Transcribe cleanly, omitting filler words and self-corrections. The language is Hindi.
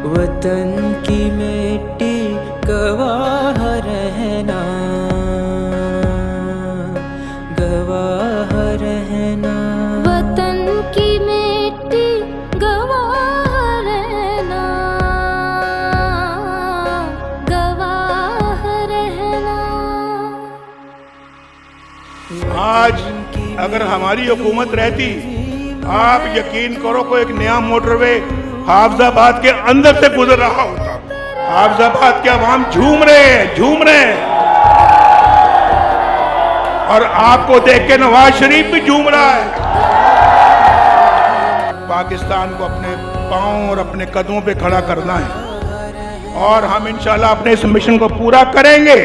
वतन की मिट्टी गवाह रहना, गवाह रहना। वतन की मिट्टी गवाह रहना, गवाह रहना। आज अगर हमारी हुकूमत रहती, आप यकीन करो कोई एक नया मोटरवे हाफिजाबाद के अंदर से गुजर रहा होता। हाफिजाबाद के अवाम झूम रहे हैं, झूम रहे हैं। और आपको देख के नवाज शरीफ भी झूम रहा है। पाकिस्तान को अपने पांव और अपने कदमों पे खड़ा करना है और हम इंशाल्लाह अपने इस मिशन को पूरा करेंगे।